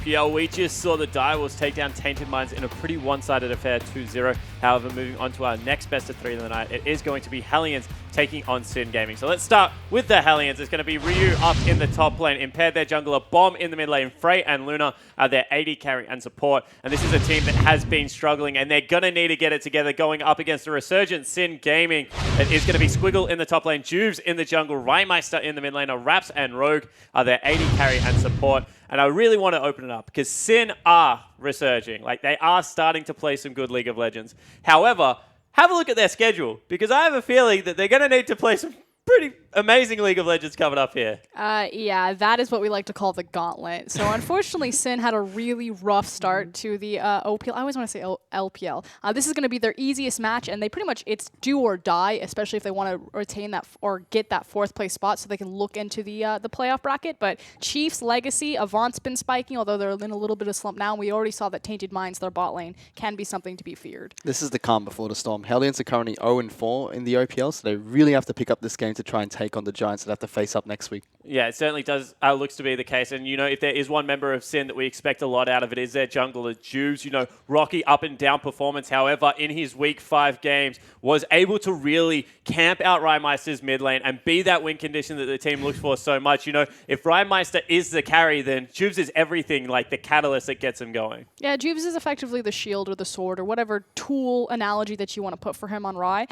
OPL. We just saw the Direwolves take down Tainted Minds in a pretty one-sided affair, 2-0. However, moving on to our next best of 3 of the night, it is going to be Hellions taking on Sin Gaming. So let's start with the Hellions. It's going to be Ryu up in the top lane, Impaired their jungler, Bomb in the mid lane, Frey and Luna are their AD carry and support. And this is a team that has been struggling, and they're going to need to get it together going up against a resurgent Sin Gaming. It is going to be Squiggle in the top lane, Juves in the jungle, Rhymeister in the mid lane, Raps and Rogue are their AD carry and support. And I really want to open it up because Sin are resurging. Like, they are starting to play some good League of Legends. However, have a look at their schedule because I have a feeling that they're going to need to play some pretty amazing League of Legends coming up here. Yeah, that is what we like to call the gauntlet. So unfortunately, Sin had a really rough start to the OPL. I always want to say LPL. This is going to be their easiest match, and they pretty much, it's do or die, especially if they want to retain that or get that 4th place spot so they can look into the playoff bracket. But Chiefs, Legacy, Avant's been spiking, although they're in a little bit of slump now. And we already saw that Tainted Minds, their bot lane, can be something to be feared. This is the calm before the storm. Hellions are currently 0-4 in the OPL, so they really have to pick up this game to try and take on the Giants that have to face up next week. Yeah, it certainly does looks to be the case. And, you know, if there is one member of Sin that we expect a lot out of, it is their jungler, Juves. You know, rocky up and down performance. However, in his week 5 games, was able to really camp out Rhymeister's mid lane and be that win condition that the team looks for so much. You know, if Rhymeister is the carry, then Juves is everything, like the catalyst that gets him going. Yeah, Juves is effectively the shield or the sword or whatever tool analogy that you want to put for him on Rhy.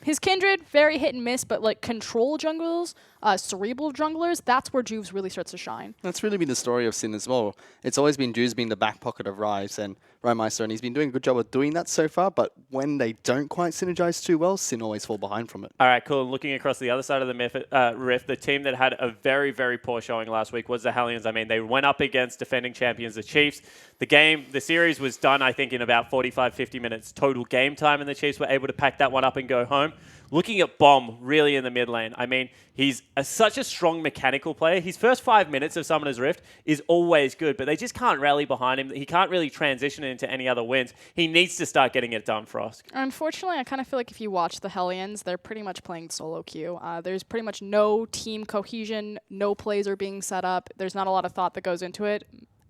His Kindred, very hit and miss, but like control junglers, cerebral junglers, that's where Juves really starts to shine. That's really been the story of Sin as well. It's always been Juves being the back pocket of Rhymes and Rhymeister, and he's been doing a good job of doing that so far, but when they don't quite synergize too well, Sin always fall behind from it. All right, cool. Looking across the other side of the rift, the team that had a very, very poor showing last week was the Hellions. I mean, they went up against defending champions, the Chiefs. The series was done, I think, in about 45, 50 minutes total game time, and the Chiefs were able to pack that one up and go home. Looking at Bomb really in the mid lane, I mean, he's such a strong mechanical player. His first 5 minutes of Summoner's Rift is always good, but they just can't rally behind him. He can't really transition into any other wins. He needs to start getting it done, Frost. Unfortunately, I kind of feel like if you watch the Hellions, they're pretty much playing solo queue. There's pretty much no team cohesion, no plays are being set up. There's not a lot of thought that goes into it.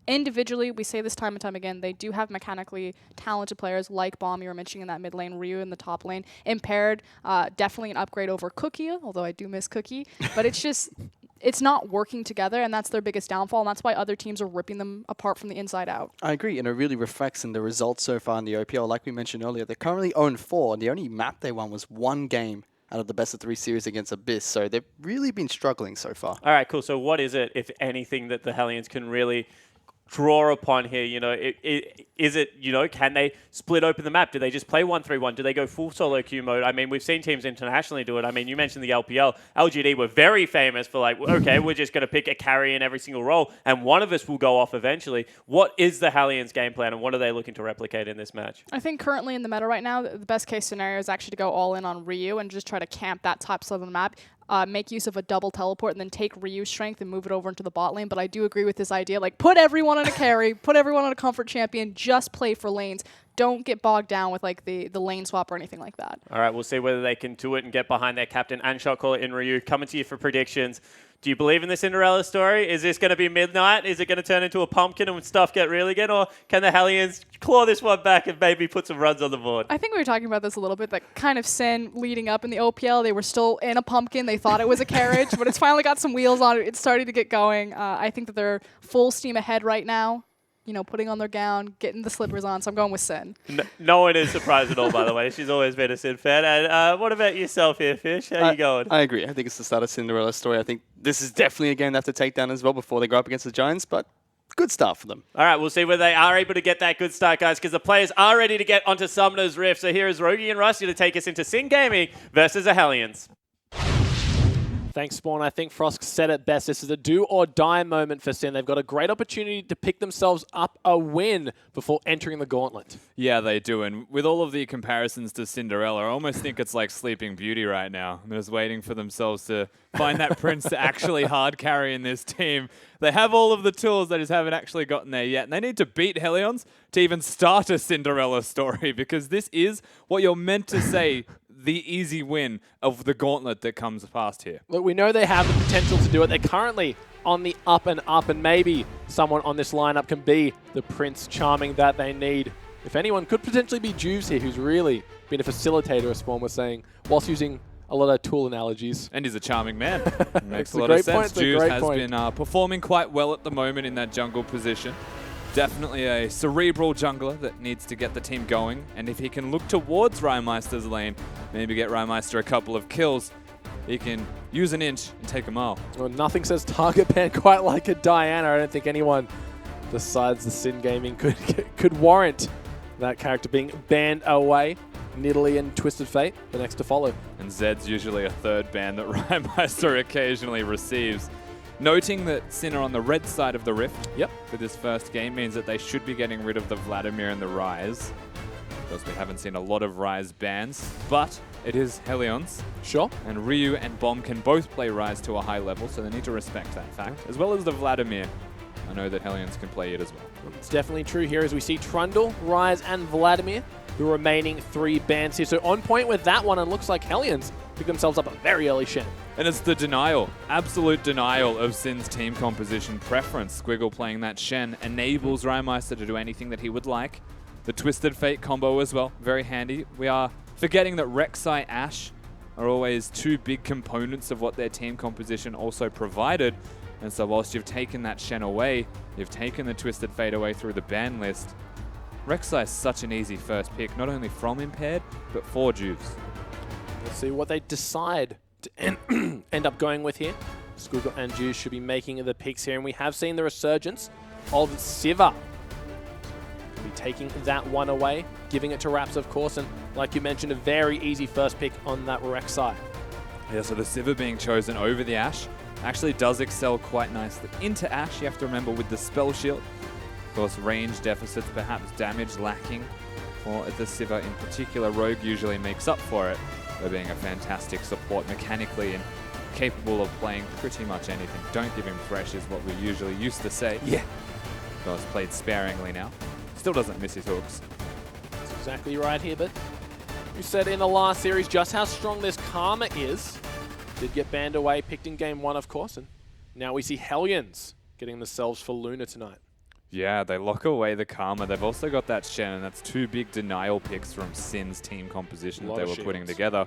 Individually, we say this time and time again, they do have mechanically talented players like Bomb, you were mentioning in that mid lane, Ryu in the top lane. Impaired, definitely an upgrade over Cookie, although I do miss Cookie. But it's just, it's not working together, and that's their biggest downfall, and that's why other teams are ripping them apart from the inside out. I agree, and it really reflects in the results so far in the OPL. Like we mentioned earlier, they're currently 0-4, and the only map they won was 1 game out of the best of 3 series against Abyss, so they've really been struggling so far. All right, cool. So what is it, if anything, that the Hellions can really draw upon here? You know, is it, you know, can they split open the map? Do they just play 1-3-1? Do they go full solo queue mode? I mean, we've seen teams internationally do it. I mean, you mentioned the LPL. LGD were very famous for like, okay, we're just going to pick a carry in every single role, and one of us will go off eventually. What is the Hellions game plan, and what are they looking to replicate in this match? I think currently in the meta right now, the best case scenario is actually to go all in on Ryu and just try to camp that top side of the map. Make use of a double teleport and then take Ryu's strength and move it over into the bot lane. But I do agree with this idea, like put everyone on a carry, put everyone on a comfort champion, just play for lanes. Don't get bogged down with like the lane swap or anything like that. All right, we'll see whether they can do it and get behind their captain and shot caller in Ryu. Coming to you for predictions. Do you believe in the Cinderella story? Is this going to be midnight? Is it going to turn into a pumpkin and stuff get real again? Or can the Hellions claw this one back and maybe put some runs on the board? I think we were talking about this a little bit, that kind of Sin leading up in the OPL. They were still in a pumpkin. They thought it was a carriage, but it's finally got some wheels on it. It's starting to get going. I think that they're full steam ahead right now. You know, putting on their gown, getting the slippers on. So I'm going with Sin. No one is surprised at all, by the way. She's always been a Sin fan. And what about yourself here, Fish? How you going? I agree. I think it's the start of Cinderella story. I think this is definitely a game they have to take down as well before they go up against the Giants, but good start for them. All right, we'll see whether they are able to get that good start, guys, because the players are ready to get onto Summoner's Rift. So here is Rogie and Rusty to take us into Sin Gaming versus the Hellions. Thanks, Spawn. I think Frost said it best. This is a do-or-die moment for Sin. They've got a great opportunity to pick themselves up a win before entering the gauntlet. Yeah, they do. And with all of the comparisons to Cinderella, I almost think it's like Sleeping Beauty right now. They're just waiting for themselves to find that prince to actually hard carry in this team. They have all of the tools, they just haven't actually gotten there yet. And they need to beat Hellions to even start a Cinderella story, because this is what you're meant to say, the easy win of the gauntlet that comes past here. Look, we know they have the potential to do it. They're currently on the up and up, and maybe someone on this lineup can be the Prince Charming that they need. If anyone, could potentially be Juves here, who's really been a facilitator, as Spawn was saying, whilst using a lot of tool analogies. And he's a charming man. Makes a a lot great of sense. point, Juves has been performing quite well at the moment in that jungle position. Definitely a cerebral jungler that needs to get the team going. And if he can look towards Rymeister's lane, maybe get Rymeister a couple of kills, he can use an inch and take a mile. Well, nothing says target ban quite like a Diana. I don't think anyone besides the Sin Gaming could warrant that character being banned away. Nidalee and Twisted Fate, the next to follow. And Zed's usually a third ban that Rymeister occasionally receives. Noting that Sin are on the red side of the Rift for this first game means that they should be getting rid of the Vladimir and the Ryze. Of course, we haven't seen a lot of Ryze bans, but it is Helion's. Sure. And Ryu and Bomb can both play Ryze to a high level, so they need to respect that fact, as well as the Vladimir. I know that Helion's can play it as well. It's definitely true here as we see Trundle, Ryze, and Vladimir, the remaining 3 bans here. So on point with that one, and looks like Hellions pick themselves up a very early Shen. And it's the denial, absolute denial of Sin's team composition preference. Squiggle playing that Shen enables Rymeister to do anything that he would like. The Twisted Fate combo as well, very handy. We are forgetting that Rek'Sai Ashe are always 2 big components of what their team composition also provided. And so whilst you've taken that Shen away, you've taken the Twisted Fate away through the ban list. Rek'Sai is such an easy first pick, not only from Impaired, but for Juves. Let's see what they decide to end up going with here. Squiggle and Juice should be making the picks here, and we have seen the resurgence of Sivir. Be taking that one away, giving it to Raps, of course, and like you mentioned, a very easy first pick on that Rek'Sai. Yeah, so the Sivir being chosen over the Ashe actually does excel quite nicely into Ashe. You have to remember with the spell shield, of course, range deficits, perhaps damage lacking for the Sivir in particular. Rogue usually makes up for it by being a fantastic support mechanically and capable of playing pretty much anything. Don't give him fresh is what we usually used to say. Yeah. Of course, played sparingly now. Still doesn't miss his hooks. That's exactly right here, but you said in the last series just how strong this Karma is. Did get banned away, picked in game 1, of course, and now we see Hellions getting themselves for Luna tonight. Yeah, they lock away the Karma. They've also got that Shen, and that's 2 big denial picks from Sin's team composition that they were putting together.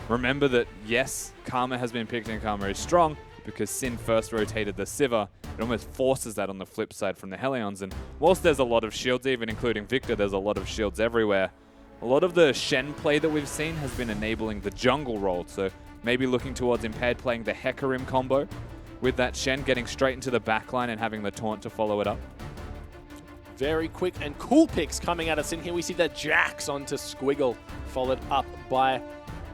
Remember that, yes, Karma has been picked and Karma is strong because Sin first rotated the Sivir. It almost forces that on the flip side from the Hellions, and whilst there's a lot of shields, even including Victor, there's a lot of shields everywhere. A lot of the Shen play that we've seen has been enabling the jungle role, so maybe looking towards Impaired playing the Hecarim combo with that Shen, getting straight into the backline and having the taunt to follow it up. Very quick and cool picks coming at us in here. We see that Jax onto Squiggle, followed up by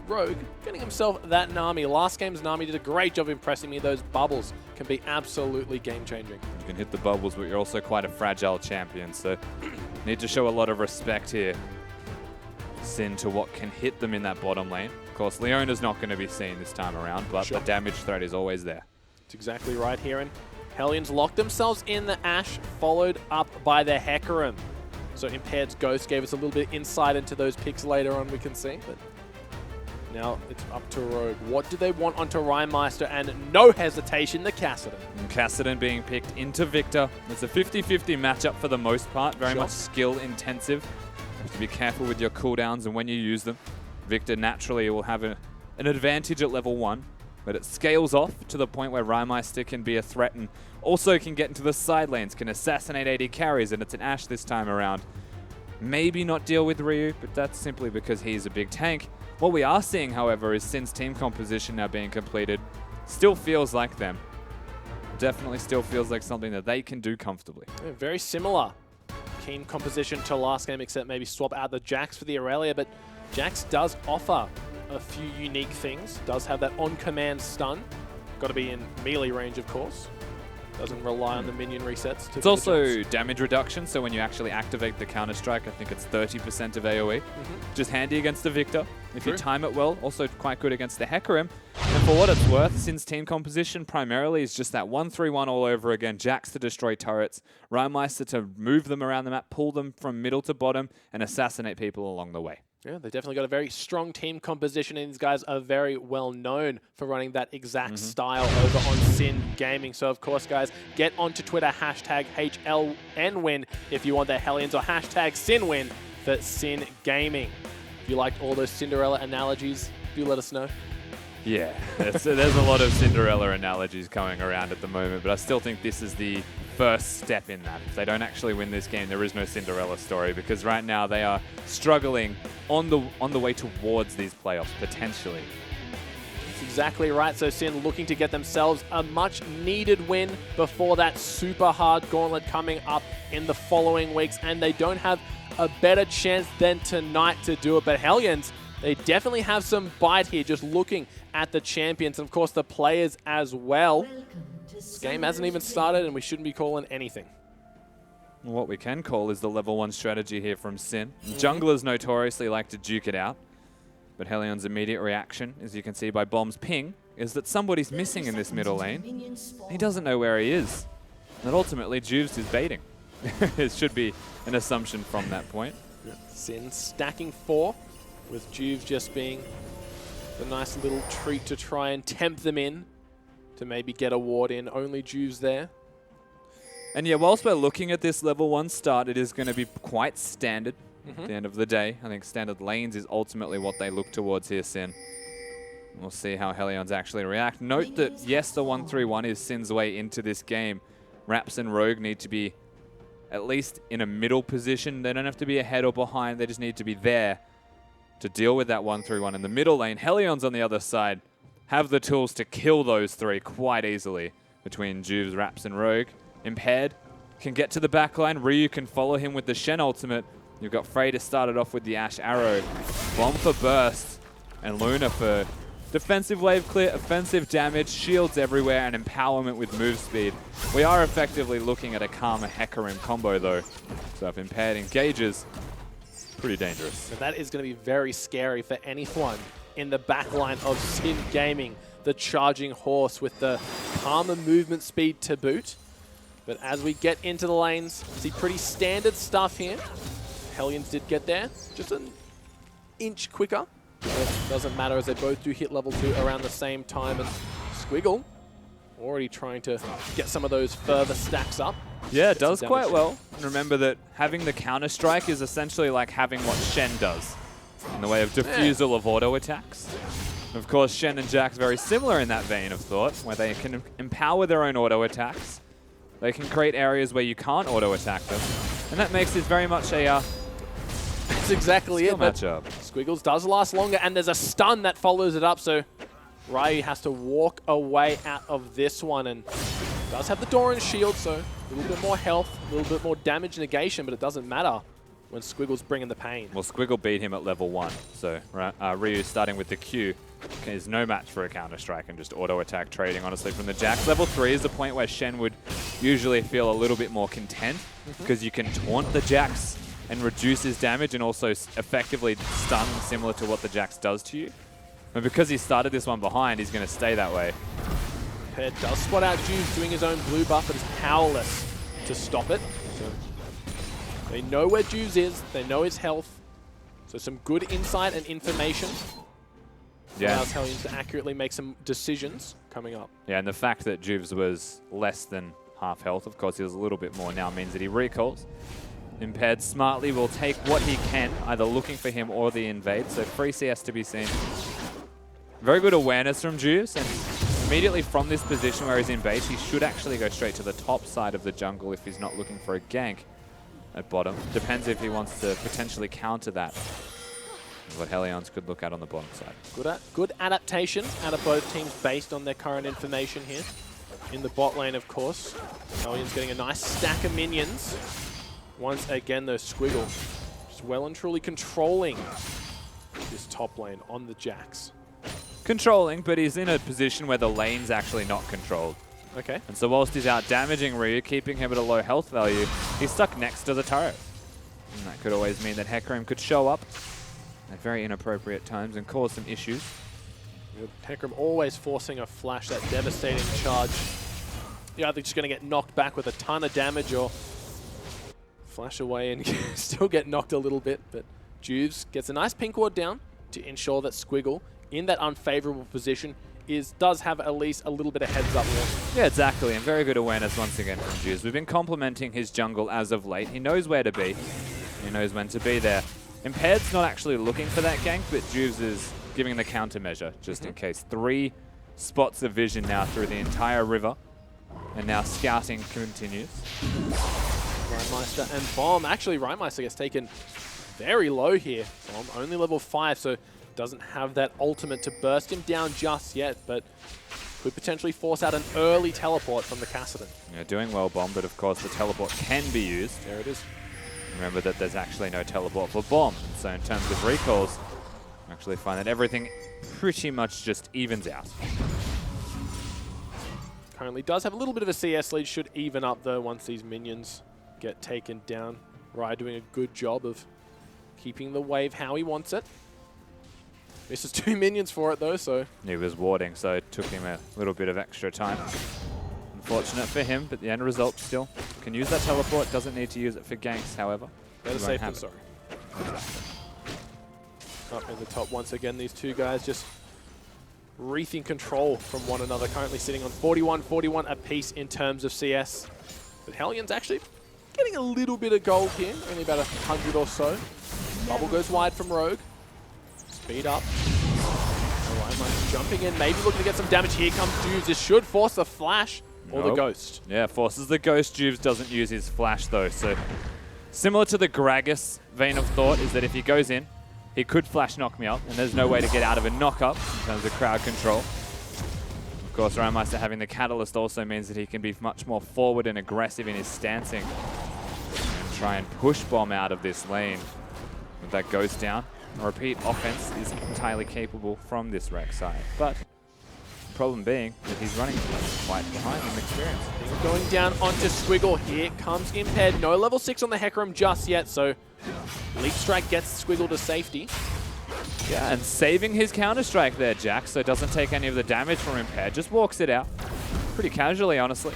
Rogue, getting himself that Nami. Last game's Nami did a great job impressing me. Those bubbles can be absolutely game-changing. You can hit the bubbles, but you're also quite a fragile champion, so need to show a lot of respect here. Sin to what can hit them in that bottom lane. Of course, Leona's not going to be seen this time around, but the damage threat is always there. That's exactly right here, and Hellions locked themselves in the Ashe, followed up by the Hecarim. So Impaired's Ghost gave us a little bit of insight into those picks later on, we can see. But now it's up to Rogue. What do they want onto Rymeister? And no hesitation, the Kassadin. And Kassadin being picked into Victor. It's a 50-50 matchup for the most part, very much skill intensive. You have to be careful with your cooldowns and when you use them. Victor naturally will have an advantage at level 1. But it scales off to the point where Rymeister can be a threat and also can get into the side lanes, can assassinate AD carries, and it's an Ashe this time around. Maybe not deal with Ryu, but that's simply because he's a big tank. What we are seeing, however, is Sin's team composition now being completed. Still feels like them. Definitely still feels like something that they can do comfortably. Yeah, very similar team composition to last game, except maybe swap out the Jax for the Aurelia, but Jax does offer a few unique things. Does have that on-command stun. Got to be in melee range, of course. Doesn't rely on the minion resets. It's also damage reduction, so when you actually activate the Counter-Strike, I think it's 30% of AoE. Just handy against the Victor. If you time it well, also quite good against the Hecarim. And for what it's worth, Sin's team composition primarily is just that 1-3-1 all over again. Jax to destroy turrets, Rymeister to move them around the map, pull them from middle to bottom, and assassinate people along the way. Yeah, they've definitely got a very strong team composition, and these guys are very well known for running that exact style over on Sin Gaming. So, of course, guys, get onto Twitter, hashtag HLNwin if you want their Hellions, or hashtag SinWin for Sin Gaming. If you liked all those Cinderella analogies, do let us know. Yeah, there's a lot of Cinderella analogies going around at the moment, but I still think this is the first step in that. If they don't actually win this game, there is no Cinderella story, because right now they are struggling on the way towards these playoffs, potentially. That's exactly right. So Sin looking to get themselves a much-needed win before that super hard gauntlet coming up in the following weeks, and they don't have a better chance than tonight to do it. But Hellions, they definitely have some bite here, just looking at the champions and, of course, the players as well. This game hasn't even started, and we shouldn't be calling anything. What we can call is the level 1 strategy here from Sin. Junglers notoriously like to duke it out, but Hellion's immediate reaction, as you can see by Bomb's ping, is that somebody's missing in this middle lane. He doesn't know where he is. And ultimately, Juves is baiting. It should be an assumption from that point. Sin stacking 4, with Juves just being the nice little treat to try and tempt them in to maybe get a ward in. Only Juves there. And yeah, whilst we're looking at this level 1 start, it is going to be quite standard at the end of the day. I think standard lanes is ultimately what they look towards here, Sin. We'll see how Hellions actually react. Note that, yes, the 1-3-1 is Sin's way into this game. Raps and Rogue need to be at least in a middle position. They don't have to be ahead or behind. They just need to be there to deal with that 1-3-1 in the middle lane. Hellions on the other side have the tools to kill those three quite easily between Juves, Raps, and Rogue. Impaired can get to the back line. Ryu can follow him with the Shen ultimate. You've got Frey to start it off with the Ash Arrow. Bomb for burst, and Luna for defensive wave clear, offensive damage, shields everywhere, and empowerment with move speed. We are effectively looking at a Karma Hecarim combo though. So if Impaired engages, pretty dangerous. So that is going to be very scary for anyone in the backline of Sin Gaming. The charging horse with the Karma movement speed to boot. But as we get into the lanes, see pretty standard stuff here. Hellions did get there, just an inch quicker. But it doesn't matter as they both do hit level 2 around the same time. And Squiggle already trying to get some of those further stacks up. Yeah, it does quite well. And remember that having the counter-strike is essentially like having what Shen does in the way of diffusal of auto attacks. Of course, Shen and Jax very similar in that vein of thought, where they can empower their own auto attacks. They can create areas where you can't auto-attack them. And that makes this very much a that's exactly it. matchup. Squiggles does last longer, and there's a stun that follows it up, so Ryu has to walk away out of this one, and does have the Doran shield, so a little bit more health, a little bit more damage negation, but it doesn't matter when Squiggle's bringing the pain. Well, Squiggle beat him at level 1, so Ryu starting with the Q is no match for a counter-strike and just auto-attack trading, honestly, from the Jax. Level 3 is the point where Shen would usually feel a little bit more content because you can taunt the Jax and reduce his damage and also effectively stun similar to what the Jax does to you. But because he started this one behind, he's going to stay that way. Ped does spot out Juves doing his own blue buff, but is powerless to stop it. So they know where Juves is, they know his health. So some good insight and information. Yeah. Allows Hellions to accurately make some decisions coming up. Yeah, and the fact that Juves was less than half health, of course he was a little bit more now, means that he recalls. Impaired smartly will take what he can, either looking for him or the invade, so free CS to be seen. Very good awareness from Juves, and immediately from this position where he's in base, he should actually go straight to the top side of the jungle if he's not looking for a gank at bottom. Depends if he wants to potentially counter that. What Hellions could look at on the bottom side. Good adaptation out of both teams based on their current information here. In the bot lane, of course. Hellions getting a nice stack of minions. Once again, though, Squiggle just well and truly controlling this top lane on the Jax. Controlling, but he's in a position where the lane's actually not controlled. Okay. And so whilst he's out damaging Ryu, keeping him at a low health value, he's stuck next to the turret. And that could always mean that Hecarim could show up at very inappropriate times and cause some issues. Hecarim always forcing a flash, that devastating charge. You're either just going to get knocked back with a ton of damage or flash away and still get knocked a little bit. But Juves gets a nice pink ward down to ensure that Squiggle, in that unfavorable position, does have at least a little bit of heads up warning. Yeah, exactly, and very good awareness once again from Juves. We've been complimenting his jungle as of late. He knows where to be. He knows when to be there. Impaired's not actually looking for that gank, but Juves is giving the countermeasure, just in case. 3 spots of vision now through the entire river, and now scouting continues. Rhymeister and Bomb. Actually, Rhymeister gets taken very low here. Bomb only level 5, so doesn't have that ultimate to burst him down just yet, but could potentially force out an early teleport from the Kassadin. Yeah, doing well, Bomb, but of course the teleport can be used. There it is. Remember that there's actually no teleport for Bomb, so in terms of recalls, I actually find that everything pretty much just evens out. Currently does have a little bit of a CS lead, should even up though once these minions get taken down. Rai doing a good job of keeping the wave how he wants it. Misses 2 minions for it though, so... He was warding, so it took him a little bit of extra time. Unfortunate for him, but the end result still can use that teleport. Doesn't need to use it for ganks, however. Better safe than sorry. Exactly. Up in the top once again, these two guys just wreathing control from one another. Currently sitting on 41-41 apiece in terms of CS. But Hellions actually getting a little bit of gold here, only about 100 or so. Bubble goes wide from Rogue. Speed up. Alright, jumping in, maybe looking to get some damage. Here comes Juves. This should force the flash or the ghost. Yeah, forces the ghost. Juves doesn't use his flash though, so similar to the Gragas vein of thought is that if he goes in, he could flash knock me up, and there's no way to get out of a knock-up in terms of crowd control. Of course, Rhymeister having the Catalyst also means that he can be much more forward and aggressive in his stancing and try and push Bomb out of this lane. If that goes down, a repeat offense is entirely capable from this Rex side. But the problem being that he's running quite behind in experience. Going down onto Squiggle. Here comes Impaired. No level 6 on the Hecarim just yet, so Leap Strike gets Squiggle to safety. Yeah, and saving his Counter-Strike there, Jack, so doesn't take any of the damage from Impaired. Just walks it out pretty casually, honestly.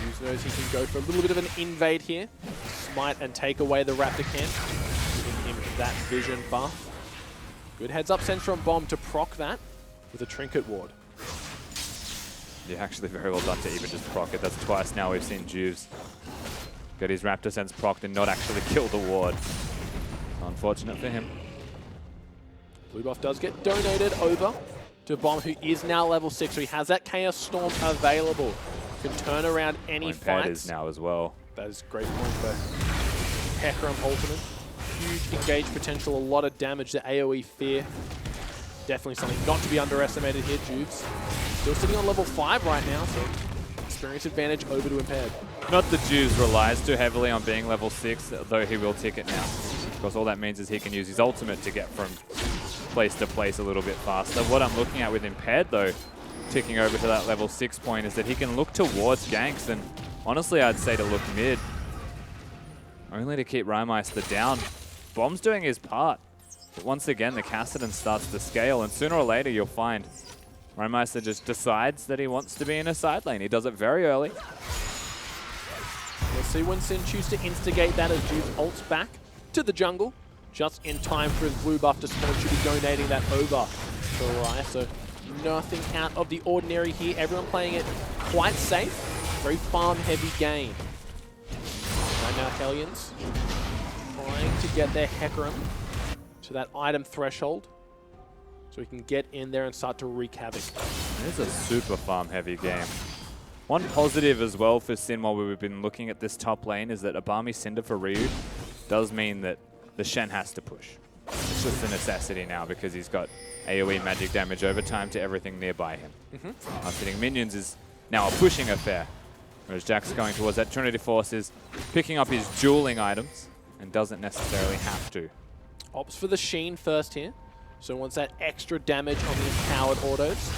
Juves knows he can go for a little bit of an invade here. Smite and take away the Raptor can, giving him that vision buff. Good heads up sense from Bomb to proc that with a Trinket Ward. Yeah, actually very well done to even just proc it. That's twice now we've seen Juves get his Raptor Sense procced and not actually kill the ward. Unfortunate for him. Blue buff does get donated over to Bomb, who is now level 6, so he has that Chaos Storm available. Can turn around any Impaired fights. is now as well. That is a great point for Hecarim ultimate. Huge engage potential, a lot of damage, the AoE fear. Definitely something not to be underestimated here, Juves. Still sitting on level 5 right now, so experience advantage over to Impaired. Not that Juves relies too heavily on being level 6, though he will tick it now. Of course, all that means is he can use his ultimate to get from place to place a little bit faster. What I'm looking at with Impaired, though, ticking over to that level 6 point, is that he can look towards ganks, and honestly, I'd say to look mid. Only to keep Rhymeister down. Bomb's doing his part. But once again, the Kassadin starts to scale, and sooner or later, you'll find Rhymeister just decides that he wants to be in a side lane. He does it very early. We'll see when Sin chooses to instigate that as Juves ults back to the jungle. Just in time for his blue buff to spawn. Should be donating that over to Rai. So nothing out of the ordinary here. Everyone playing it quite safe. Very farm-heavy game. Right now, Hellions trying to get their Hecarim to that item threshold so he can get in there and start to wreak havoc. It is a super farm-heavy game. One positive as well for Sin while we've been looking at this top lane is that Abami Cinder for Ryu does mean that the Shen has to push. It's just a necessity now because he's got AoE magic damage over time to everything nearby him. Hitting minions is now a pushing affair, whereas Jack's going towards that Trinity Forces, picking up his dueling items, and doesn't necessarily have to. Opts for the Sheen first here. So wants that extra damage on these powered autos.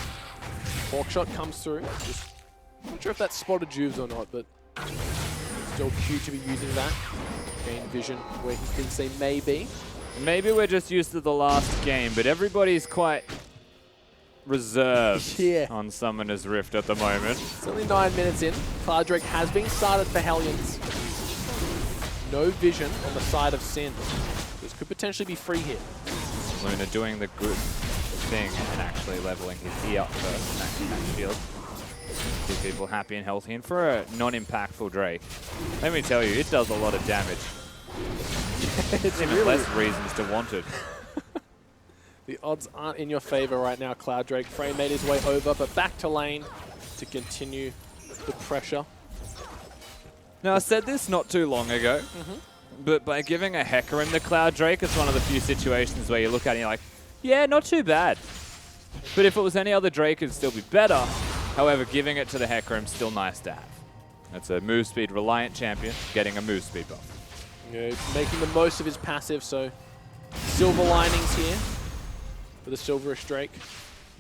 Hawkshot comes through. Just not sure if that's spotted Juves or not, but still cute to be using that. Gain vision where he thinks they may be. Maybe we're just used to the last game, but everybody's quite reserved on Summoner's Rift at the moment. It's only 9 minutes in. Cloud Drake has been started for Hellions. No vision on the side of Sin. This could potentially be free here. Luna doing the good thing and actually leveling his E up first. Max shield. Keep people happy and healthy. And for a non-impactful Drake, let me tell you, it does a lot of damage. It's even less reasons to want it. The odds aren't in your favor right now, Cloud Drake. Frey made his way over, but back to lane to continue the pressure. Now, I said this not too long ago, but by giving a Hecarim to Cloud Drake, it's one of the few situations where you look at it and you're like, yeah, not too bad. But if it was any other Drake, it'd still be better. However, giving it to the Hecarim's still nice to have. It's a move speed reliant champion getting a move speed buff. Yeah, making the most of his passive, so silver linings here for the Silverish Drake.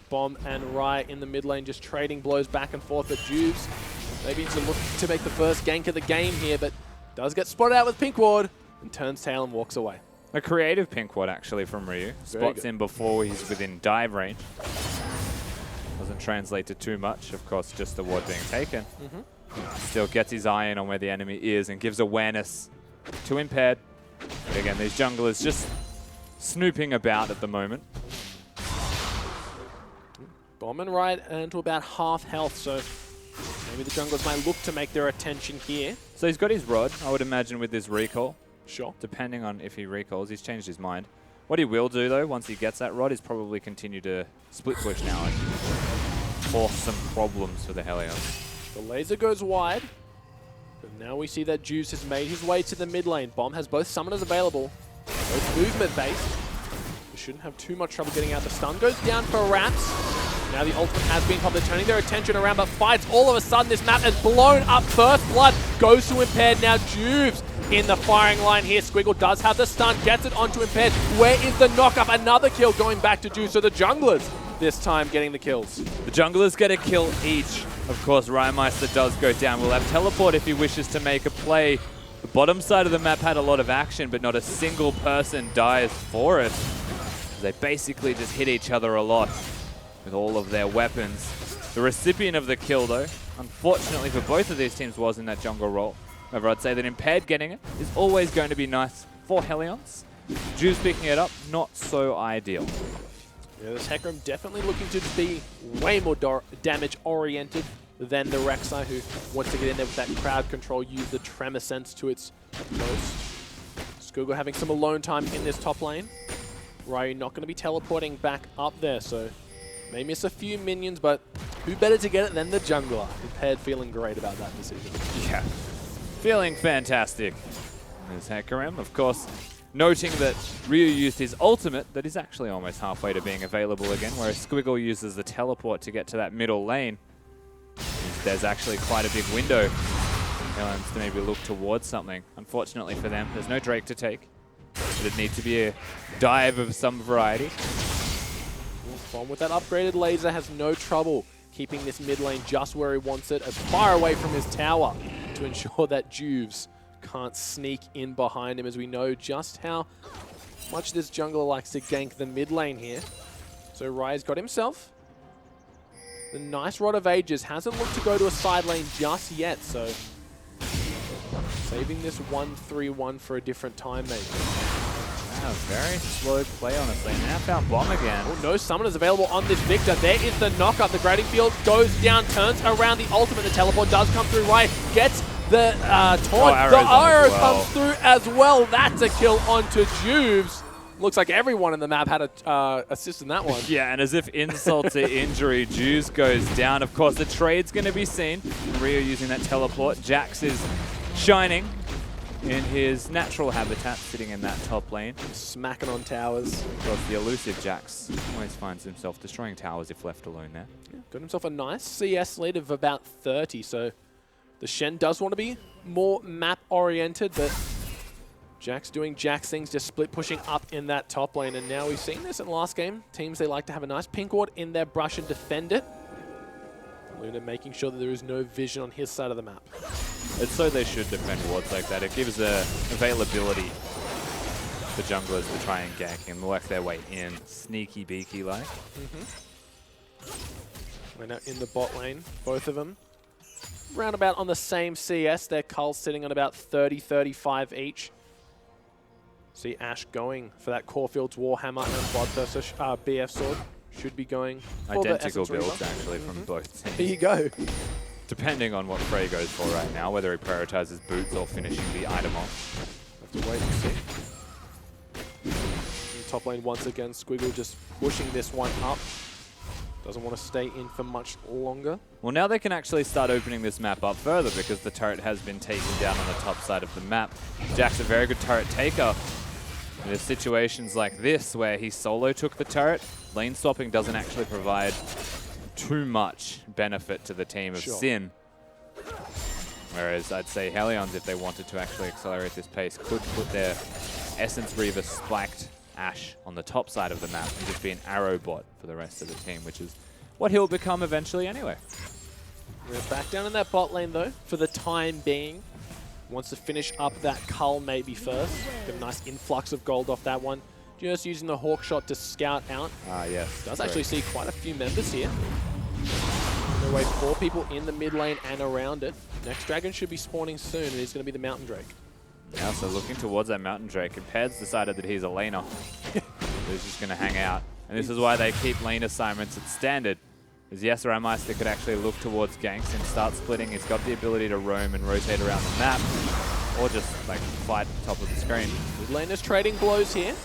Bomb and Rai in the mid lane just trading blows back and forth at Juves. Maybe to look to make the first gank of the game here, but does get spotted out with Pink Ward and turns tail and walks away. A creative Pink Ward actually from Ryu. Spots him before he's within dive range. Doesn't translate to too much, of course, just the ward being taken. Still gets his eye in on where the enemy is and gives awareness to Impaired. But again, these junglers just snooping about at the moment. Bomb and Rai to about half health, so maybe the junglers might look to make their attention here. So he's got his rod, I would imagine, with this recall. Sure. Depending on if he recalls, he's changed his mind. What he will do, though, once he gets that rod, is probably continue to split push now and force some problems for the Hellions. The laser goes wide, but now we see that Juice has made his way to the mid lane. Bomb has both summoners available, both movement-based. We shouldn't have too much trouble getting out. The stun goes down for Raps. Now the ultimate has been popped. They're turning their attention around, but fights all of a sudden. This map has blown up. First blood goes to Impaired. Now Juves in the firing line here. Squiggle does have the stun, gets it onto Impaired. Where is the knockup? Another kill going back to Juves. So the junglers this time getting the kills. The junglers get a kill each. Of course, Rymeister does go down. We'll have teleport if he wishes to make a play. The bottom side of the map had a lot of action, but not a single person dies for it. They basically just hit each other a lot with all of their weapons. The recipient of the kill, though, unfortunately for both of these teams, was in that jungle role. However, I'd say that Impaired getting it is always going to be nice for Hellions. Juice picking it up, not so ideal. Yeah, this Hecarim definitely looking to be way more damage-oriented than the Rek'Sai, who wants to get in there with that crowd control, use the Tremor Sense to its most. Skugel having some alone time in this top lane. Ryu not going to be teleporting back up there, so may miss a few minions, but who better to get it than the jungler? Impaired feeling great about that decision. Yeah, feeling fantastic. There's Hecarim, of course, noting that Ryu used his ultimate that is actually almost halfway to being available again, whereas Squiggle uses the teleport to get to that middle lane. There's actually quite a big window for Hellions to maybe look towards something. Unfortunately for them, there's no Drake to take. It'd need to be a dive of some variety. Bomb with that upgraded laser has no trouble keeping this mid lane just where he wants it, as far away from his tower, to ensure that Juves can't sneak in behind him, as we know just how much this jungler likes to gank the mid lane here. So Rai's got himself the nice Rod of Ages, hasn't looked to go to a side lane just yet, so saving this 1-3-1 for a different time maybe. Wow, very slow play, honestly. Now found Bomb again. Oh, no summoners available on this Victor. There is the knockup. The grading field goes down, turns around the ultimate. The teleport does come through. Rai gets the taunt. The arrow comes through as well. That's a kill onto Juves. Looks like everyone in the map had a assist in that one. Yeah, and as if insult to injury, Juice goes down. Of course, the trade's going to be seen. Ryu using that teleport. Jax is shining in his natural habitat, sitting in that top lane. Smacking on towers. Of course, the elusive Jax always finds himself destroying towers if left alone there. Yeah, got himself a nice CS lead of about 30, so the Shen does want to be more map-oriented, but Jax doing Jax things, just split pushing up in that top lane, and now we've seen this in the last game. Teams, they like to have a nice pink ward in their brush and defend it. Luna making sure that there is no vision on his side of the map. It's so they should defend wards like that. It gives availability for junglers to try and gank and work their way in, sneaky beaky like. We're now in the bot lane, both of them. Roundabout on the same CS, their culls sitting on about 30-35 each. See Ash going for that Caulfield's Warhammer and Bloodthirster BF sword. Should be going for Identical the Essence builds, Reaver. actually, from both teams. There you go. Depending on what Frey goes for right now, whether he prioritizes boots or finishing the item off. Have to wait and see. In top lane once again, Squiggle just pushing this one up. Doesn't want to stay in for much longer. Well, now they can actually start opening this map up further because the turret has been taken down on the top side of the map. Jack's a very good turret taker. And there's situations like this where he solo took the turret. Lane swapping doesn't actually provide too much benefit to the team of Sin. Whereas I'd say Hellions, if they wanted to actually accelerate this pace, could put their Essence Reaver spiked Ash on the top side of the map and just be an arrow bot for the rest of the team, which is what he'll become eventually anyway. We're back down in that bot lane though, for the time being. Wants to finish up that cull maybe first. Get a nice influx of gold off that one. Just using the hawk shot to scout out. Yes. Does actually see quite a few members here. There way 4 people in the mid lane and around it. Next dragon should be spawning soon, and he's going to be the Mountain Drake. Yeah, so looking towards that Mountain Drake, and Ped's decided that he's a laner. He's just going to hang out. And this is why they keep lane assignments at standard. Because yes, Rymeister could actually look towards ganks and start splitting. He's got the ability to roam and rotate around the map, or just like fight top of the screen. Mid laner's trading blows here.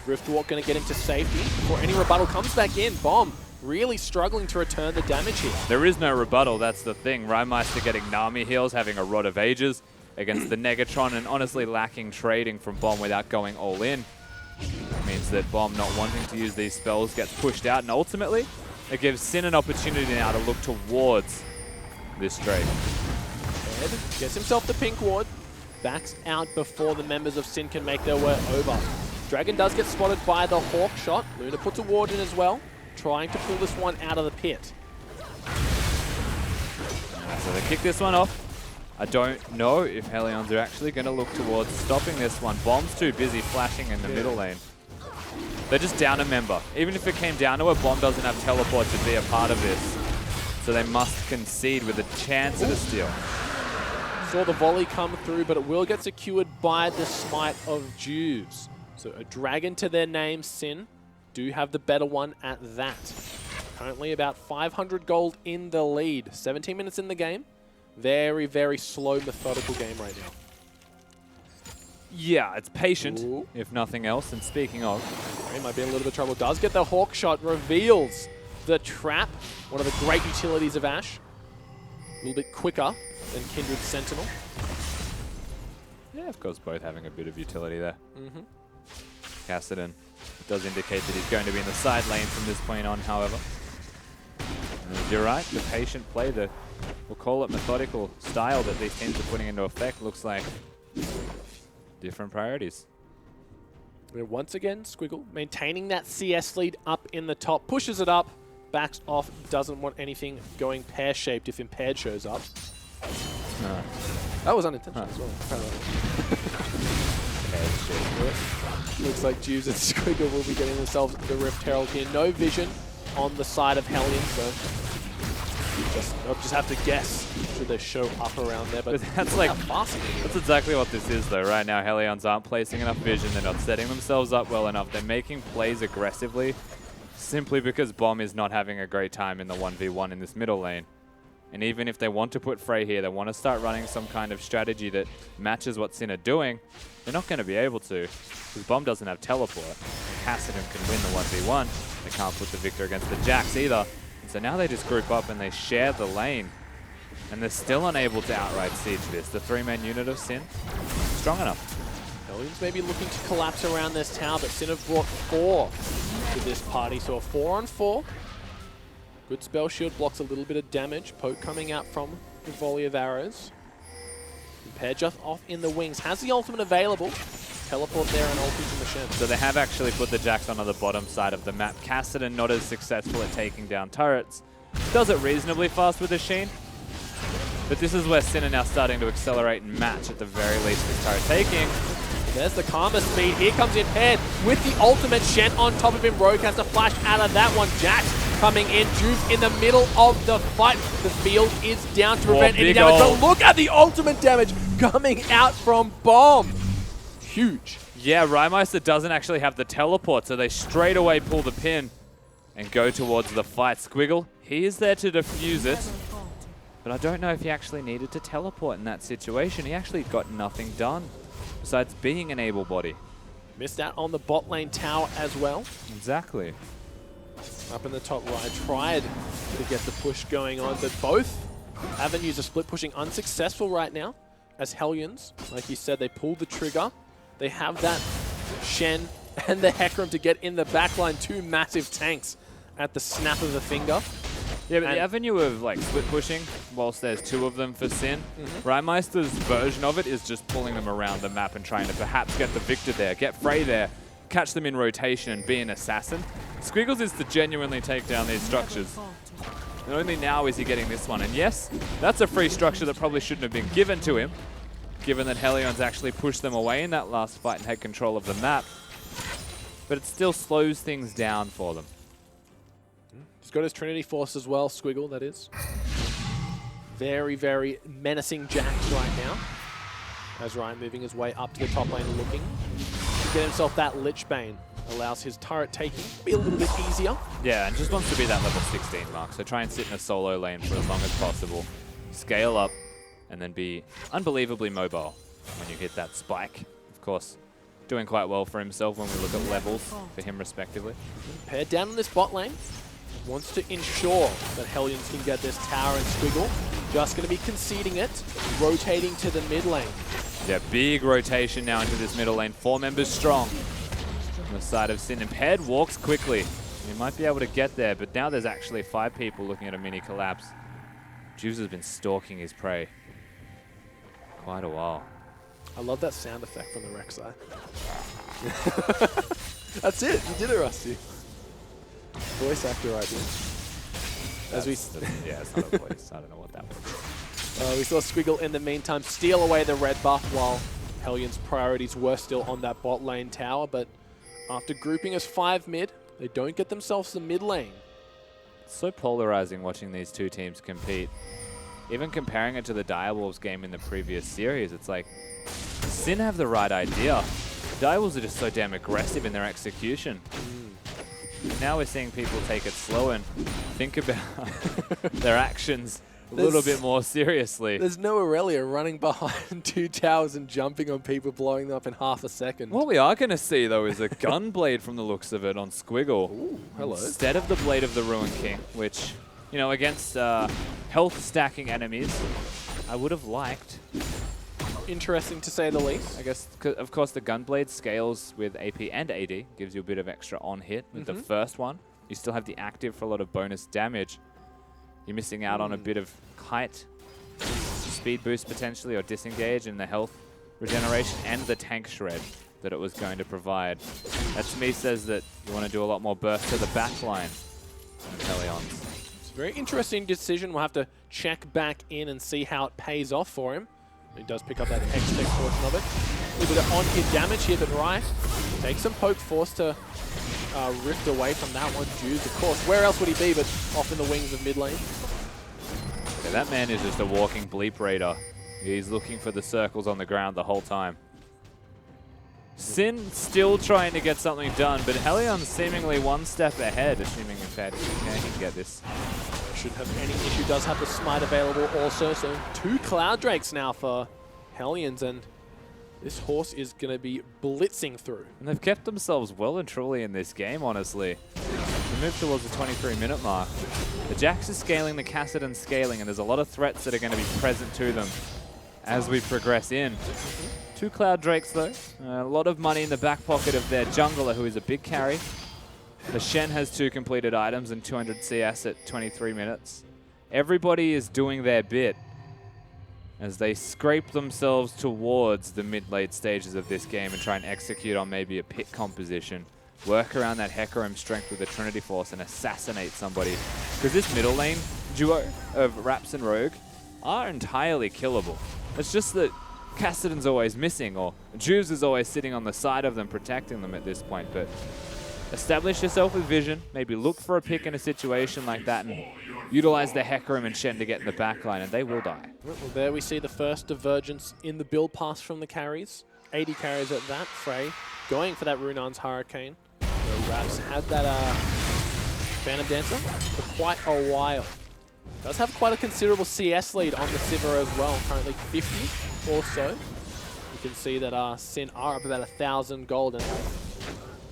Riftwalk going to get into safety before any rebuttal comes back in. Bomb really struggling to return the damage here. There is no rebuttal, that's the thing. Rymeister getting Nami heals, having a Rod of Ages against the Negatron, and honestly lacking trading from Bomb without going all in. Means that Bomb not wanting to use these spells gets pushed out, and ultimately it gives Sin an opportunity now to look towards this Drake. Ed gets himself the pink ward, backs out before the members of Sin can make their way over. Dragon does get spotted by the hawk shot. Luna puts a ward in as well, trying to pull this one out of the pit. So they kick this one off. I don't know if Hellions are actually going to look towards stopping this one. Bomb's too busy flashing in the middle lane. They're just down a member. Even if it came down to it, Bomb doesn't have teleport to be a part of this. So they must concede with a chance at a steal. Saw the volley come through, but it will get secured by the Smite of Jews. So a dragon to their name, Sin, do have the better one at that. Currently about 500 gold in the lead. 17 minutes in the game. Very, very slow, methodical game right now. Yeah, it's patient, Ooh. if nothing else. And speaking of, He might be in a little bit of trouble. Does get the hawk shot, reveals the trap. One of the great utilities of Ash. A little bit quicker than Kindred Sentinel. yeah, of course, both having a bit of utility there. Cassidy does indicate that he's going to be in the side lane from this point on, however. And you're right, the patient play, we'll call it methodical style that these teams are putting into effect, looks like different priorities. Once again, Squiggle maintaining that CS lead up in the top, pushes it up, backs off, doesn't want anything going pear-shaped if Impaired shows up. No. That was unintentional as well. Looks like Jeeves and Squiggle will be getting themselves the Rift Herald here. No vision on the side of Hellion, so they'll just have to guess should they show up around there. But that's like fast that's exactly what this is though. Right now, Hellions aren't placing enough vision. They're not setting themselves up well enough. They're making plays aggressively simply because Bomb is not having a great time in the 1v1 in this middle lane. And even if they want to put Frey here, they want to start running some kind of strategy that matches what Sin are doing, they're not going to be able to because Bomb doesn't have teleport. And Cassidy can win the 1v1. They can't put the victor against the Jax either. And so now they just group up and they share the lane. And they're still unable to outright siege this. The 3-man unit of Sin, strong enough. Hellions may be looking to collapse around this tower, but Sin have brought 4 to this party. So a 4-on-4. Good spell shield, blocks a little bit of damage. Poke coming out from the volley of arrows. Impaired just off in the wings. Has the ultimate available. Teleport there and ulti from the Shen. So they have actually put the Jax on the bottom side of the map. Cassidy not as successful at taking down turrets. Does it reasonably fast with the Sheen. But this is where Sin are now starting to accelerate and match at the very least this turret taking. There's the Karma speed. Here comes Impaired with the ultimate. Shen on top of him. Rogue has to flash out of that one. Jax coming in. Juve in the middle of the fight. The field is down to prevent any damage. But look at the ultimate damage coming out from Bomb. Huge. Yeah, Rymeister doesn't actually have the teleport, so they straight away pull the pin and go towards the fight. Squiggle, he is there to defuse it, but I don't know if he actually needed to teleport in that situation. He actually got nothing done besides being an able body. Missed out on the bot lane tower as well. Exactly. Up in the top right, tried to get the push going on, but both avenues are split pushing unsuccessful right now as Hellions. Like you said, they pulled the trigger. They have that Shen and the Hecarim to get in the backline. Two massive tanks at the snap of a finger. Yeah, but the avenue of like split pushing, whilst there's two of them for Sin, Rymeister's version of it is just pulling them around the map and trying to perhaps get the Victor there, get Frey there, catch them in rotation and be an assassin. Squiggles is to genuinely take down these structures. And only now is he getting this one. And yes, that's a free structure that probably shouldn't have been given to him, given that Helion's actually pushed them away in that last fight and had control of the map. But it still slows things down for them. He's got his Trinity Force as well, Squiggle, that is. Very, very menacing Jax right now. As Ryan moving his way up to the top lane looking to get himself that Lich Bane. Allows his turret taking to be a little bit easier. Yeah, and just wants to be that level 16 mark. So try and sit in a solo lane for as long as possible. Scale up, and then be unbelievably mobile when you hit that spike. Of course, doing quite well for himself when we look at levels for him respectively. Paired down in this bot lane. Wants to ensure that Hellions can get this tower and Squiggle. Just going to be conceding it, rotating to the mid lane. Yeah, big rotation now into this middle lane. 4 members strong. On the side of Sin, Impaired walks quickly. He might be able to get there, but now there's actually 5 people looking at a mini collapse. Juice has been stalking his prey quite a while. I love that sound effect from the Rek'Sai. That's it. You did it, Rusty. Voice actor right there. Yeah, it's not a voice. I don't know what that was. We saw Squiggle in the meantime steal away the red buff while Hellions' priorities were still on that bot lane tower, but after grouping as 5 mid, they don't get themselves the mid lane. It's so polarizing watching these two teams compete. Even comparing it to the Direwolves game in the previous series, it's like, Sin have the right idea. Direwolves are just so damn aggressive in their execution. And now we're seeing people take it slow and think about their actions a little bit more seriously. There's no Aurelia running behind 2 towers and jumping on people, blowing them up in half a second. What we are going to see, though, is a gun blade from the looks of it on Squiggle. Ooh, hello. Instead of the Blade of the Ruin King, which, you know, against health stacking enemies, I would have liked. Interesting to say the least. I guess, of course, the Gunblade scales with AP and AD, gives you a bit of extra on-hit with the first one. You still have the active for a lot of bonus damage. You're missing out on a bit of height, speed boost potentially, or disengage in the health regeneration and the tank shred that it was going to provide. That to me says that you want to do a lot more burst to the back line of Hellions. It's a very interesting decision. We'll have to check back in and see how it pays off for him. He does pick up that X-Tech portion of it. A little bit of on-hit damage here, but Rife takes some poke force to rift away from that one. Juice, of course. Where else would he be but off in the wings of mid lane? Yeah, that man is just a walking bleep raider. He's looking for the circles on the ground the whole time. Sin still trying to get something done, but Helion's seemingly one step ahead, assuming in fact he can get this. Shouldn't have any issue. Does have the smite available also, so 2 Cloud Drakes now for Hellions, and this horse is going to be blitzing through. And they've kept themselves well and truly in this game, honestly. We move towards the 23-minute mark. The Jax is scaling, the Kassadin's scaling, and there's a lot of threats that are going to be present to them as we progress in. 2 Cloud Drakes, though. A lot of money in the back pocket of their jungler, who is a big carry. The Shen has 2 completed items and 200 CS at 23 minutes. Everybody is doing their bit as they scrape themselves towards the mid-late stages of this game and try and execute on maybe a pick composition. Work around that Hecarim strength with the Trinity Force and assassinate somebody. Because this middle lane duo of Raps and Rogue are entirely killable. It's just that Kassadin's always missing, or Juves is always sitting on the side of them protecting them at this point, but establish yourself with vision, maybe look for a pick in a situation like that and utilize the Hecarim and Shen to get in the backline, and they will die. Well, there we see the first divergence in the build pass from the carries. 80 carries at that. Frey going for that Runan's Hurricane. Raps had that Phantom Dancer for quite a while. Does have quite a considerable CS lead on the Sivir as well, currently 50 or so. You can see that Sin are up about 1,000 gold, and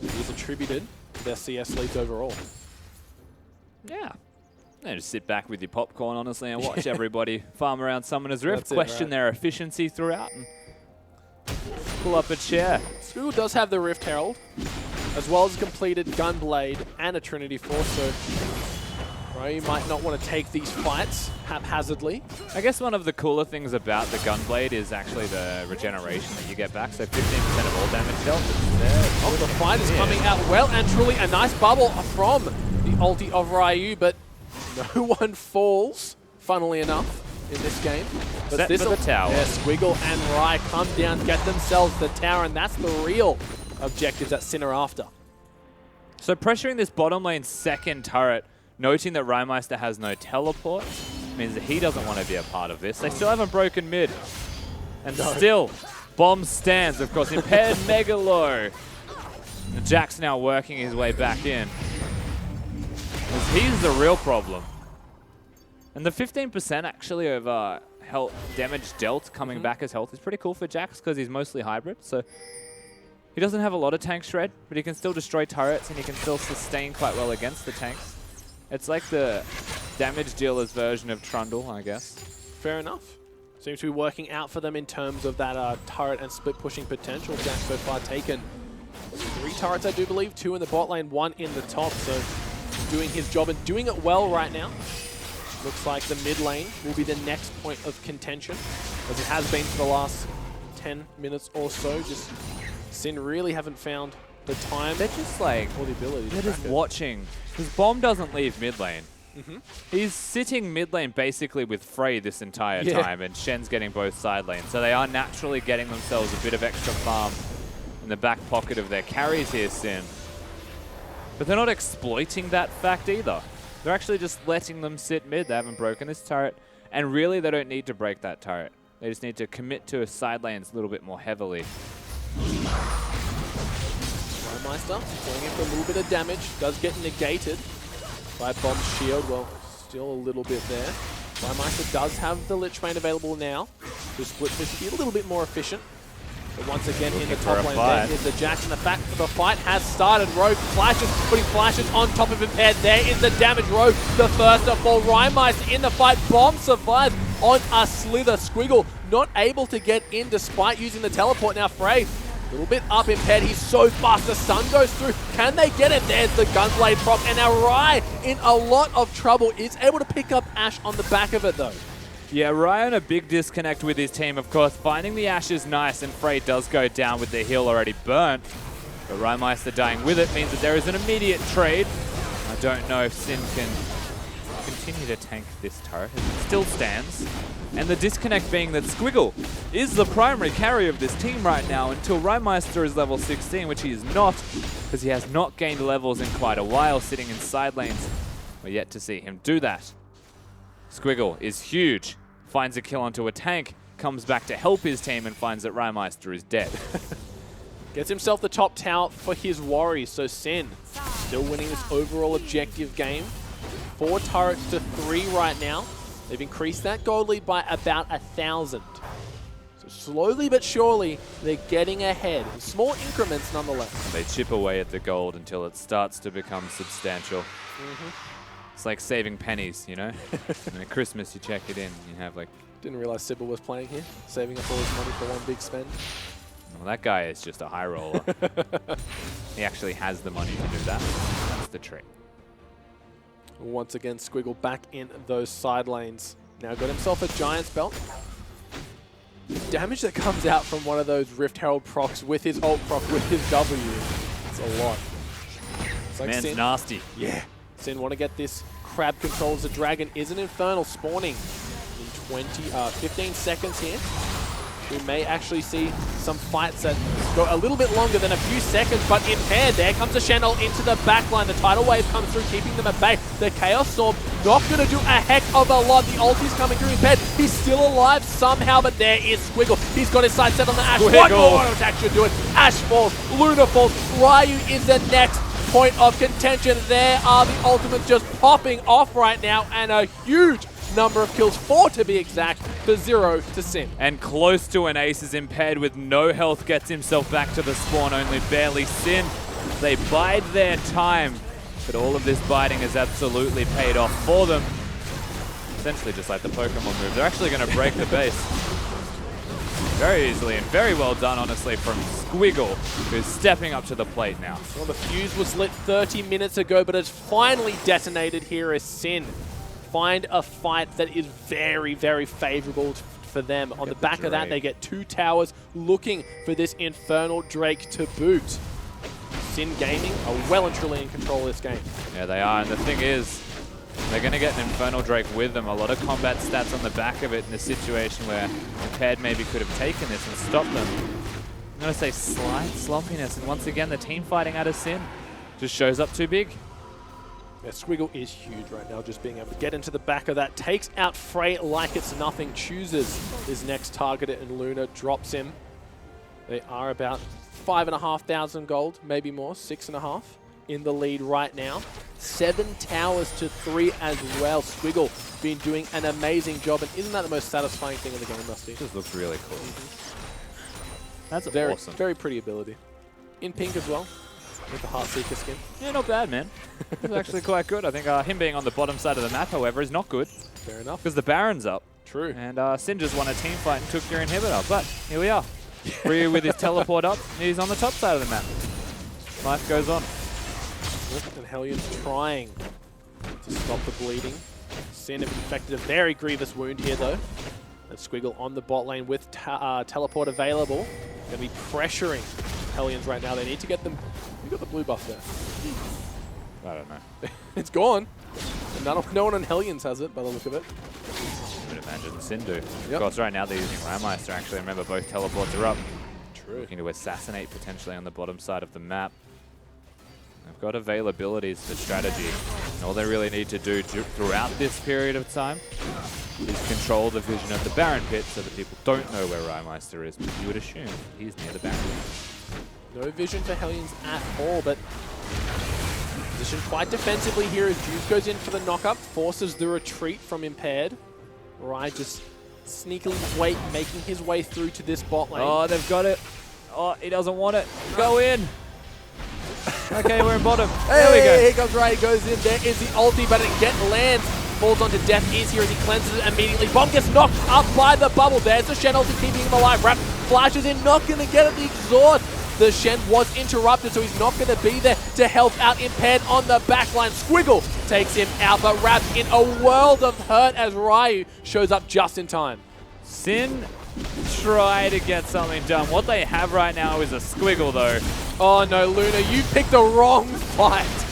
it is attributed to their CS leads overall. Yeah. Yeah, just sit back with your popcorn, honestly, and watch everybody farm around Summoner's Rift, question their efficiency throughout, and pull up a chair. Squiggle does have the Rift Herald, as well as a completed Gunblade and a Trinity Force, so you might not want to take these fights haphazardly. I guess one of the cooler things about the Gunblade is actually the regeneration that you get back, so 15% of all damage dealt is there. Oh, the fight is coming out well and truly. A nice bubble from the ulti of Ryu, but no one falls, funnily enough, in this game. But Set for the tower. Yeah, Squiggle and Rye come down, get themselves the tower, and that's the real objectives that Sin are after. So pressuring this bottom lane second turret, noting that Rymeister has no teleport, means that he doesn't want to be a part of this. They still haven't broken mid. And still, Bomb stands, of course, impaired Mega Low. And Jack's now working his way back in. As he's the real problem. And the 15% actually of health damage dealt coming back as health is pretty cool for Jax because he's mostly hybrid. So he doesn't have a lot of tank shred, but he can still destroy turrets and he can still sustain quite well against the tanks. It's like the damage dealer's version of Trundle, I guess. Fair enough. Seems to be working out for them in terms of that turret and split pushing potential. Jack so far taken 3 turrets, I do believe, 2 in the bot lane, 1 in the top. So doing his job and doing it well right now. Looks like the mid lane will be the next point of contention, as it has been for the last 10 minutes or so. Just Sin really haven't found the time. They're just like, or the ability. They're just watching. Because Bomb doesn't leave mid lane. He's sitting mid lane basically with Frey this entire time, and Shen's getting both side lanes. So they are naturally getting themselves a bit of extra farm in the back pocket of their carries here, Sin. But they're not exploiting that fact either. They're actually just letting them sit mid. They haven't broken this turret. And really, they don't need to break that turret. They just need to commit to side lanes a little bit more heavily. Meister going in for a little bit of damage. Does get negated by Bomb's shield. Well, still a little bit there. Meister does have the Lich Bane available now. The split push to be a little bit more efficient. But once again, in the top lane, there is the Jax. And the fact that the fight has started. Rogue flashes, putting flashes on top of Impaired. There is the damage. Rogue, the first to fall. Rymeister in the fight. Bomb survives on a slither. Squiggle not able to get in despite using the teleport. Now Frey, a little bit up Impaired. He's so fast. The sun goes through. Can they get it? There's the Gunblade prop. And now Rye in a lot of trouble. Is able to pick up Ashe on the back of it, though. Yeah, Ryan a big disconnect with his team, of course. Finding the Ashe is nice, and Frey does go down with the heal already burnt. But Rymeister dying with it means that there is an immediate trade. I don't know if Sin can continue to tank this turret. It still stands. And the disconnect being that Squiggle is the primary carry of this team right now until Rymeister is level 16, which he is not, because he has not gained levels in quite a while sitting in side lanes. We're yet to see him do that. Squiggle is huge, finds a kill onto a tank, comes back to help his team and finds that Rymeister is dead. Gets himself the top tower for his worries, so Sin still winning this overall objective game. 4 turrets to 3 right now. They've increased that gold lead by about 1,000. So slowly but surely, they're getting ahead. Small increments nonetheless. They chip away at the gold until it starts to become substantial. It's like saving pennies, you know? And at Christmas, you check it in, and you have like... Didn't realize Sybil was playing here, saving up all his money for one big spend. Well, that guy is just a high roller. He actually has the money to do that. That's the trick. Once again, Squiggle back in those side lanes. Now got himself a Giant's Belt. The damage that comes out from one of those Rift Herald procs with his ult proc, with his W, it's a lot. It's like Man's Sin, nasty. yeah. Sin want to get this crab control as the dragon is an Infernal spawning in 15 seconds here. we may actually see some fights that go a little bit longer than a few seconds, but impaired. There comes a Channel into the backline. The tidal wave comes through, keeping them at bay. The Chaos Storm not going to do a heck of a lot. The ulti's coming through impaired. He's still alive somehow, but there is Squiggle. He's got his sight set on the Ash. One more auto attack should do it. Ash falls, Luna falls. Ryu is the next point of contention. There are the ultimates just popping off right now, and a huge number of kills, 4 to be exact, for 0 to Sin. And close to an ace is impaired with no health, gets himself back to the spawn, only barely. Sin, they bide their time, but all of this biding has absolutely paid off for them. Essentially just like the Pokemon move. They're actually going to break the base. Very easily and very well done, honestly, from Squiggle, who's stepping up to the plate now. Well, the fuse was lit 30 minutes ago, but it's finally detonated here as Sin find a fight that is very, very favorable for them. On the back of that, they get 2 towers looking for this Infernal Drake to boot. Sin Gaming are well and truly in control of this game. Yeah, they are, and the thing is, they're going to get an Infernal Drake with them. A lot of combat stats on the back of it in a situation where Impaired maybe could have taken this and stopped them. I'm going to say slight sloppiness, and once again, the team fighting out of Sin just shows up too big. Yeah, Squiggle is huge right now, just being able to get into the back of that. Takes out Frey like it's nothing. Chooses his next target, and Luna drops him. They are about 5,500 gold, maybe more, 6.5 in the lead right now. 7 towers to 3 as well. Squiggle been doing an amazing job, and isn't that the most satisfying thing in the game, Rusty? This looks really cool. That's Very, awesome. very pretty ability. In pink as well, with the Heartseeker skin. Yeah, not bad, man. It's actually quite good. I think him being on the bottom side of the map, however, is not good. Fair enough. Because the Baron's up. True. And Sin just won a team fight and took your inhibitor. But here we are. Ryu with his teleport up. He's on the top side of the map. Life goes on. And Hellion's trying to stop the bleeding. Sin have infected a very grievous wound here, though. And Squiggle on the bot lane with teleport available. Going to be pressuring Hellions right now. They need to get them. You got the blue buff there. I don't know. It's gone. And no one on Hellions has it, by the look of it. I would imagine Sin do. Yep. Of course, right now they're using Rameister, actually. Remember, both teleports are up. True. Looking to assassinate potentially on the bottom side of the map. They've got availabilities for strategy. And all they really need to do throughout this period of time is control the vision of the Baron pit so that people don't know where Rameister is. But you would assume he's near the Baron pit. No vision for Hellions at all, but positioned quite defensively here as Juice goes in for the knock-up, forces the retreat from Impaired. Rai just sneakily making his way through to this bot lane. Oh, they've got it. Oh, he doesn't want it. Go in. Okay, we're in bottom. There we go. Here comes Rai, goes in. There is the ulti, but it lands. Falls onto Death Ears here as he cleanses it immediately. Bomb gets knocked up by the bubble. There's the Shen ulti keeping him alive. Rap flashes in, not going to get at the exhaust. The Shen was interrupted, so he's not going to be there to help out Impaired on the backline. Squiggle takes him out, but Rap's in a world of hurt as Ryu shows up just in time. Sin try to get something done. What they have right now is a Squiggle, though. Oh no, Luna, you picked the wrong fight.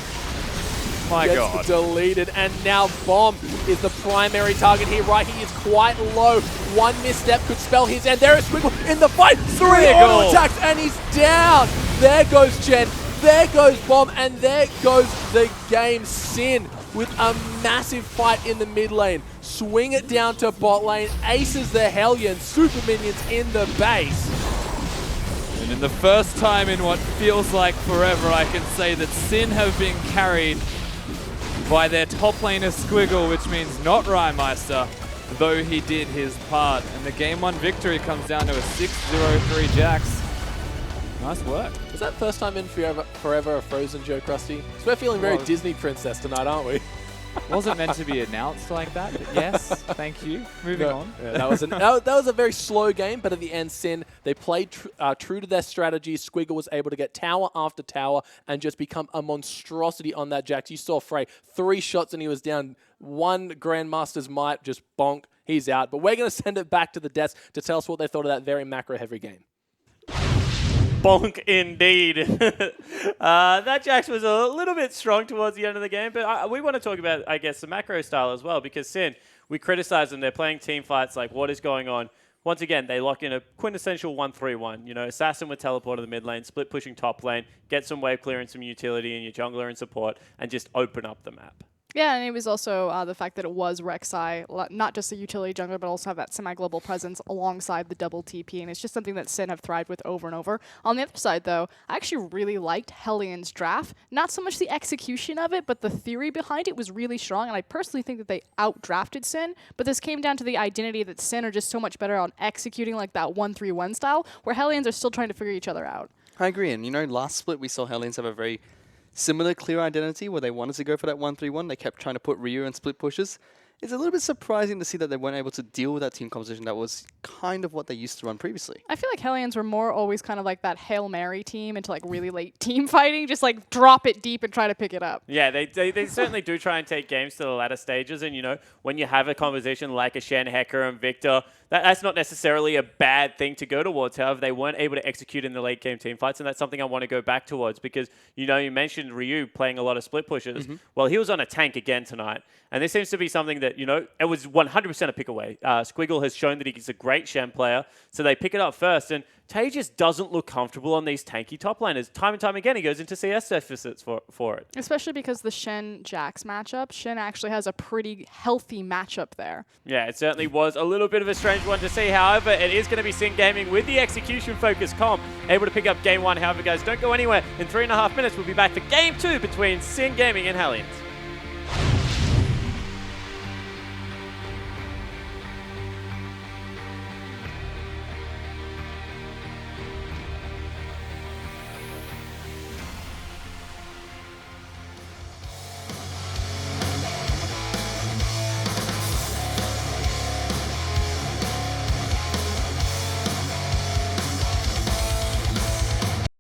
My Gets God. deleted, and now Bomb is the primary target here. Right, he is quite low. One misstep could spell his end. There is Squiggle in the fight. 3 auto attacks, and he's down. There goes Chen. There goes Bomb, and there goes the game. Sin with a massive fight in the mid lane. Swing it down to bot lane. Aces the Hellion. Super minions in the base. And in the first time in what feels like forever, I can say that Sin have been carried by their top laner Squiggle, which means not Rameister, though he did his part. And the game 1 victory comes down to a 6-0-3 Jax. Nice work. Was that first time in forever a Frozen joke, Rusty? So we're feeling very Disney princess tonight, aren't we? Wasn't meant to be announced like that, but yes, thank you. Moving on. Yeah, that was a very slow game, but at the end, Sin, they played true to their strategy. Squiggle was able to get tower after tower and just become a monstrosity on that Jax. You saw Frey, 3 shots and he was down. 1 Grandmaster's Might, just bonk, he's out. But we're going to send it back to the desk to tell us what they thought of that very macro-heavy game. Bonk indeed. That Jax was a little bit strong towards the end of the game, but we want to talk about, I guess, the macro style as well, because Sin, we criticize them. They're playing team fights. Like, what is going on? once again, they lock in a quintessential 1-3-1. You know, Assassin would teleport to the mid lane, split pushing top lane, get some wave clearance, some utility in your jungler and support, and just open up the map. Yeah, and it was also the fact that it was Rek'Sai, not just a utility jungler, but also have that semi-global presence alongside the double TP, and it's just something that Sin have thrived with over and over. On the other side, though, I actually really liked Hellions' draft. Not so much the execution of it, but the theory behind it was really strong, and I personally think that they outdrafted Sin, but this came down to the identity that Sin are just so much better on executing like that 1-3-1 style, where Hellions are still trying to figure each other out. I agree, and you know, last split we saw Hellions have a very similar clear identity where they wanted to go for that 1-3-1. They kept trying to put Ryu in split pushes. It's a little bit surprising to see that they weren't able to deal with that team composition that was kind of what they used to run previously. I feel like Hellions were more always kind of like that Hail Mary team into like really late team fighting, just like drop it deep and try to pick it up. Yeah, they certainly do try and take games to the latter stages. And, you know, when you have a conversation like a Shen, Hecker, and Victor, that's not necessarily a bad thing to go towards. However, they weren't able to execute in the late game team fights, and that's something I want to go back towards because, you know, you mentioned Ryu playing a lot of split pushes. Well, he was on a tank again tonight, and this seems to be something that, you know, it was 100% a pick away. Squiggle has shown that he's a great Shen player, so they pick it up first, and Tay just doesn't look comfortable on these tanky top laners. Time and time again, he goes into CS deficits for it. Especially because the Shen-Jax matchup, Shen actually has a pretty healthy matchup there. Yeah, it certainly was a little bit of a strange one to see. However, it is going to be Sin Gaming with the execution-focused comp, able to pick up Game 1. However, guys, don't go anywhere. In 3.5 minutes, we'll be back for Game 2 between Sin Gaming and Hellions.